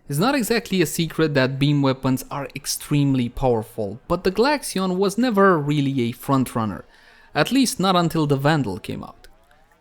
It's not exactly a secret that beam weapons are extremely powerful, but the Glaxion was never really a frontrunner, at least not until the Vandal came out.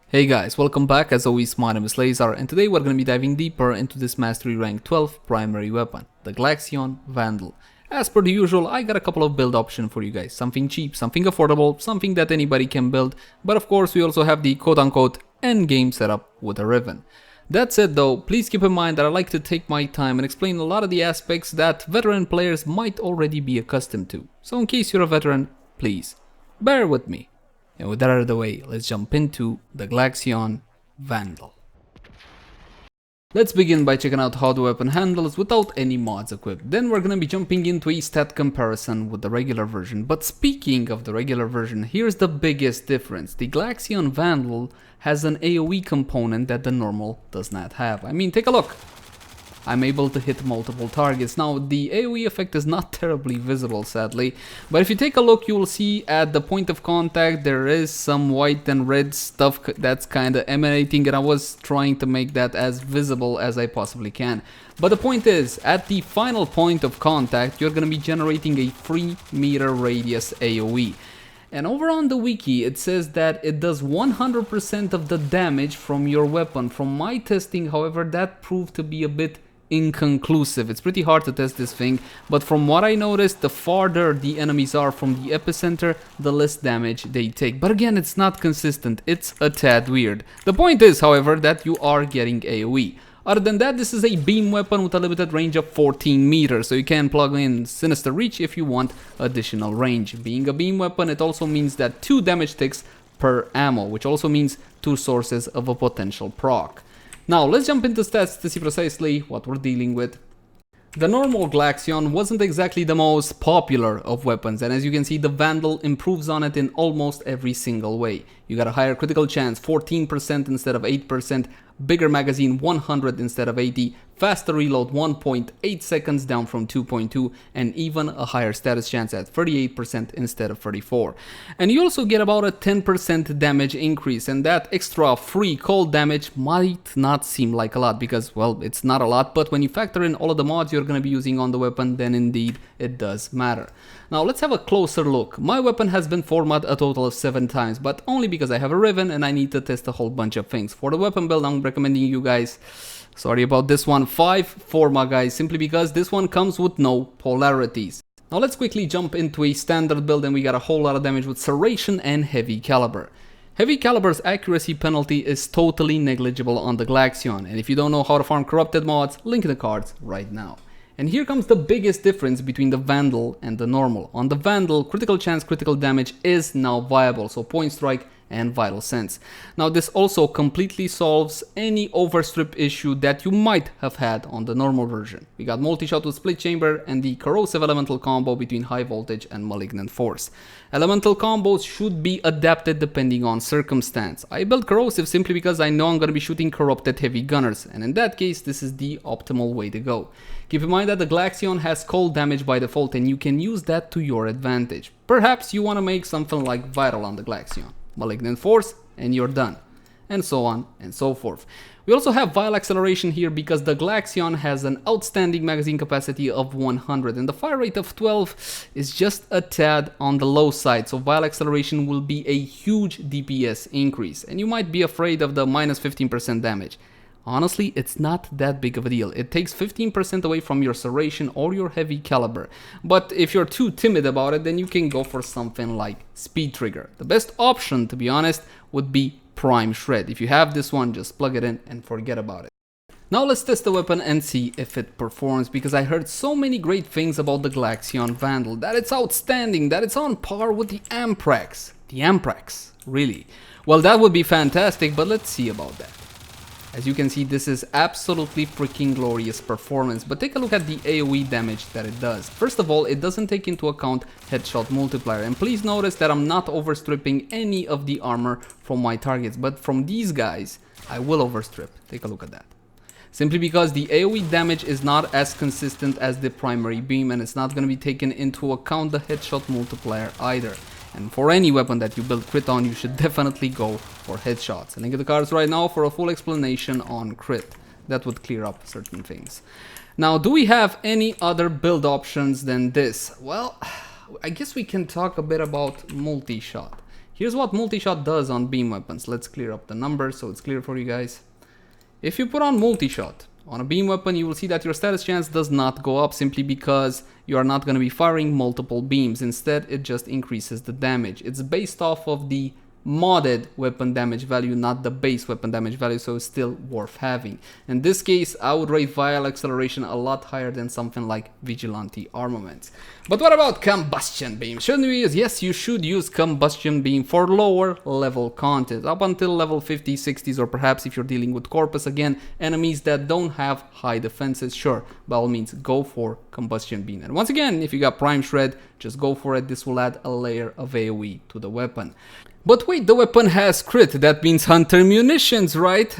Hey guys, welcome back. As always, my name is Lazar, and today we're going to be diving deeper into this Mastery Rank 12 primary weapon, the Glaxion Vandal. As per the usual, I got a couple of build options for you guys, something cheap, something affordable, something that anybody can build, but of course we also have the quote-unquote endgame setup with a Riven. That said though, please keep in mind that I like to take my time and explain a lot of the aspects that veteran players might already be accustomed to. So in case you're a veteran, please bear with me. And with that out of the way, let's jump into the Glaxion Vandal. Let's begin by checking out how the weapon handles without any mods equipped. Then we're gonna be jumping into a stat comparison with the regular version. But speaking of the regular version, here's the biggest difference. The Glaxion Vandal has an AoE component that the normal does not have. I mean, take a look. I'm able to hit multiple targets. Now, the AoE effect is not terribly visible, sadly, but if you take a look, you will see at the point of contact there is some white and red stuff that's kind of emanating, and I was trying to make that as visible as I possibly can. But the point is, at the final point of contact, you're going to be generating a 3-meter radius AoE. And over on the wiki, it says that it does 100% of the damage from your weapon. From my testing, however, that proved to be a bit inconclusive. It's pretty hard to test this thing, but from what I noticed, the farther the enemies are from the epicenter, the less damage they take. But again, it's not consistent. It's a tad weird. The point is, however, that you are getting AoE. Other than that, this is a beam weapon with a limited range of 14 meters, so you can plug in Sinister Reach if you want additional range. Being a beam weapon, it also means that 2 damage ticks per ammo, which also means 2 sources of a potential proc. Now, let's jump into stats to see precisely what we're dealing with. The normal Glaxion wasn't exactly the most popular of weapons, and as you can see, the Vandal improves on it in almost every single way. You got a higher critical chance, 14% instead of 8%, bigger magazine 100 instead of 80, faster reload 1.8 seconds down from 2.2, and even a higher status chance at 38% instead of 34. And you also get about a 10% damage increase, and that extra free cold damage might not seem like a lot because, well, it's not a lot, but when you factor in all of the mods you're going to be using on the weapon, then indeed it does matter. Now let's have a closer look. My weapon has been formatted a total of 7 times, but only because I have a Riven and I need to test a whole bunch of things. For the weapon build, I'm recommending you guys, sorry about this one, 5 forma guys, simply because this one comes with no polarities. Now let's quickly jump into a standard build, and we got a whole lot of damage with Serration and Heavy Caliber. Heavy Caliber's accuracy penalty is totally negligible on the Glaxion, and if you don't know how to farm corrupted mods, link in the cards right now. And here comes the biggest difference between the Vandal and the normal. On the Vandal, critical chance, critical damage is now viable, so Point Strike and Vital Sense. Now this also completely solves any overstrip issue that you might have had on the normal version. We got multi-shot with Split Chamber and the corrosive elemental combo between High Voltage and Malignant Force. Elemental combos should be adapted depending on circumstance. I built corrosive simply because I know I'm going to be shooting corrupted heavy gunners, and in that case this is the optimal way to go. Keep in mind that the Glaxion has cold damage by default, and you can use that to your advantage. Perhaps you want to make something like Vital on the Glaxion, Malignant Force, and you're done, and so on and so forth. We also have Vile Acceleration here because the Glaxion has an outstanding magazine capacity of 100 and the fire rate of 12 is just a tad on the low side, so Vile Acceleration will be a huge DPS increase, and you might be afraid of the minus 15% damage. Honestly, it's not that big of a deal. It takes 15% away from your Serration or your Heavy Caliber. But if you're too timid about it, then you can go for something like Speed Trigger. The best option, to be honest, would be Prime Shred. If you have this one, just plug it in and forget about it. Now let's test the weapon and see if it performs, because I heard so many great things about the Glaxion Vandal, that it's outstanding, that it's on par with the Amprax. The Amprax, really? Well, that would be fantastic, but let's see about that. As you can see, this is absolutely freaking glorious performance, but take a look at the AoE damage that it does. First of all, it doesn't take into account headshot multiplier, and please notice that I'm not overstripping any of the armor from my targets, but from these guys, I will overstrip. Take a look at that. Simply because the AoE damage is not as consistent as the primary beam, and it's not going to be taken into account the headshot multiplier either. And for any weapon that you build crit on, you should definitely go for headshots. Link in the cards right now for a full explanation on crit. That would clear up certain things. Now, do we have any other build options than this? Well, I guess we can talk a bit about multi-shot. Here's what multi-shot does on beam weapons. Let's clear up the numbers so it's clear for you guys. If you put on multi-shot on a beam weapon, you will see that your status chance does not go up simply because you are not going to be firing multiple beams. Instead, it just increases the damage. It's based off of the modded weapon damage value, not the base weapon damage value, so it's still worth having. In this case, I would rate vial acceleration a lot higher than something like vigilante armaments. But what about combustion beam? Shouldn't we use? Yes, you should use combustion beam for lower level content, up until level 50s, 60s, or perhaps if you're dealing with corpus, again, enemies that don't have high defenses, sure, by all means, go for combustion beam. And once again, if you got prime shred, just go for it. This will add a layer of AoE to the weapon. But wait, the weapon has crit, that means hunter munitions, right?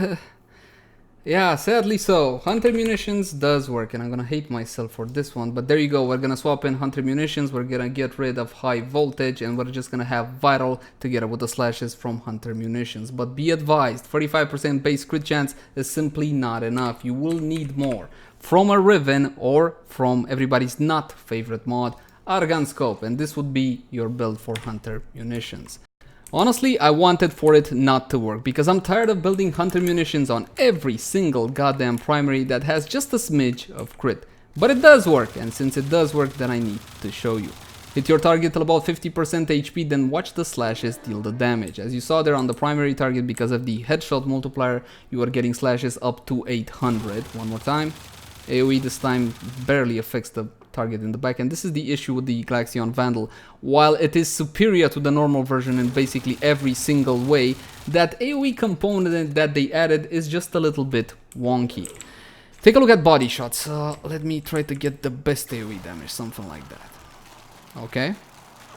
Yeah, sadly so. Hunter munitions does work, and I'm gonna hate myself for this one, but there you go. We're gonna swap in hunter munitions, we're gonna get rid of high voltage, and we're just gonna have viral together with the slashes from hunter munitions. But be advised, 45% base crit chance is simply not enough. You will need more from a Riven or from everybody's not favorite mod, Argon Scope, and this would be your build for hunter munitions. Honestly, I wanted for it not to work because I'm tired of building hunter munitions on every single goddamn primary that has just a smidge of crit. But it does work, and since it does work, then I need to show you. Hit your target till about 50% HP, then watch the slashes deal the damage. As you saw there on the primary target, because of the headshot multiplier, you are getting slashes up to 800. One more time. AoE this time barely affects the target in the back, and this is the issue with the Glaxion Vandal. While it is superior to the normal version in basically every single way, that AoE component that they added is just a little bit wonky. Take a look at body shots. Let me try to get the best AoE damage, something like that. Okay,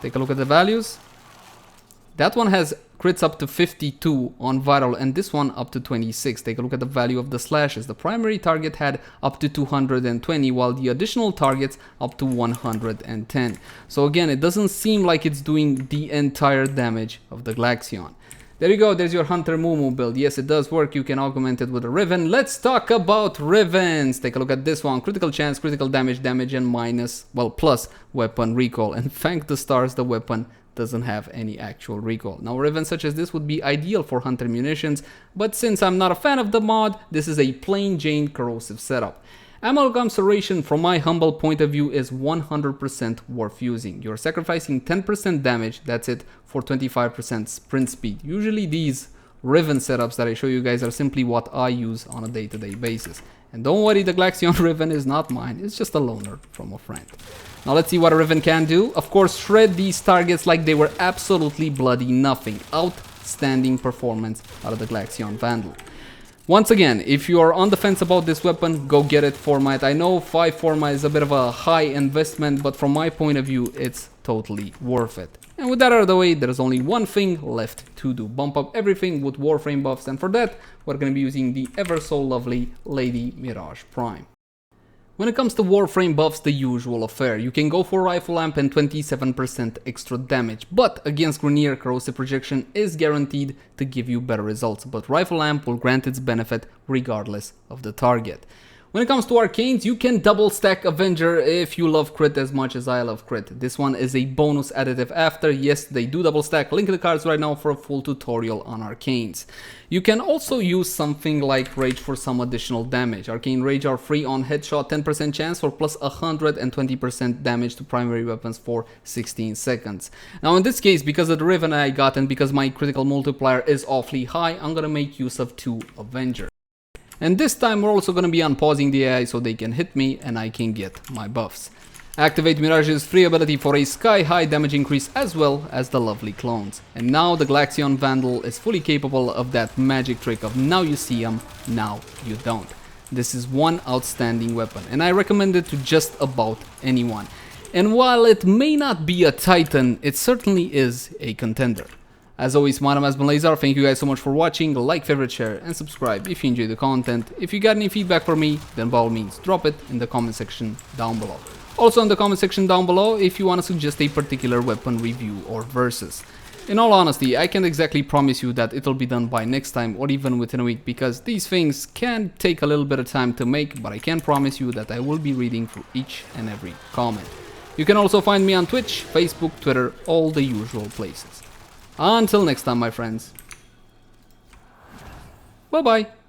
take a look at the values. That one has crits up to 52 on viral, and this one up to 26. Take a look at the value of the slashes. The primary target had up to 220, while the additional targets up to 110. So again, it doesn't seem like it's doing the entire damage of the Glaxion. There you go, there's your Hunter Mumu build. Yes, it does work, you can augment it with a Riven. Let's talk about Rivens. Take a look at this one. Critical chance, critical damage, and minus, well, plus weapon recall. And thank the stars, the weapon doesn't have any actual recoil. Now, Rivens such as this would be ideal for hunter munitions, but since I'm not a fan of the mod, this is a plain Jane corrosive setup. Amalgam Serration, from my humble point of view, is 100% worth using. You're sacrificing 10% damage, that's it, for 25% sprint speed. Usually these Riven setups that I show you guys are simply what I use on a day-to-day basis. And don't worry, the Glaxion Riven is not mine, it's just a loaner from a friend. Now let's see what a Riven can do. Of course, shred these targets like they were absolutely bloody nothing. Outstanding performance out of the Glaxion Vandal. Once again, if you are on the fence about this weapon, go get it format. I know 5 format is a bit of a high investment, but from my point of view, it's totally worth it. And with that out of the way, there's only one thing left to do. Bump up everything with Warframe Buffs, and for that, we're going to be using the ever so lovely Lady Mirage Prime. When it comes to Warframe Buffs, the usual affair. You can go for Rifle Lamp and 27% extra damage, but against Grenier, Corrosive Projection is guaranteed to give you better results, but Rifle Lamp will grant its benefit regardless of the target. When it comes to arcanes, you can double stack Avenger if you love crit as much as I love crit. This one is a bonus additive after. Yes, they do double stack. Link in the cards right now for a full tutorial on arcanes. You can also use something like Rage for some additional damage. Arcane Rage are free on headshot, 10% chance for plus 120% damage to primary weapons for 16 seconds. Now in this case, because of the Riven I got and because my critical multiplier is awfully high, I'm gonna make use of 2 Avenger. And this time we're also going to be unpausing the AI so they can hit me and I can get my buffs. Activate Mirage's free ability for a sky high damage increase as well as the lovely clones. And now the Glaxion Vandal is fully capable of that magic trick of now you see him, now you don't. This is one outstanding weapon and I recommend it to just about anyone. And while it may not be a titan, it certainly is a contender. As always, my name has been Leyzar. Thank you guys so much for watching. Like, favorite, share, and subscribe if you enjoy the content. If you got any feedback for me, then by all means, drop it in the comment section down below. Also in the comment section down below, if you want to suggest a particular weapon review or versus. In all honesty, I can't exactly promise you that it'll be done by next time or even within a week, because these things can take a little bit of time to make, but I can promise you that I will be reading through each and every comment. You can also find me on Twitch, Facebook, Twitter, all the usual places. Until next time, my friends. Bye bye.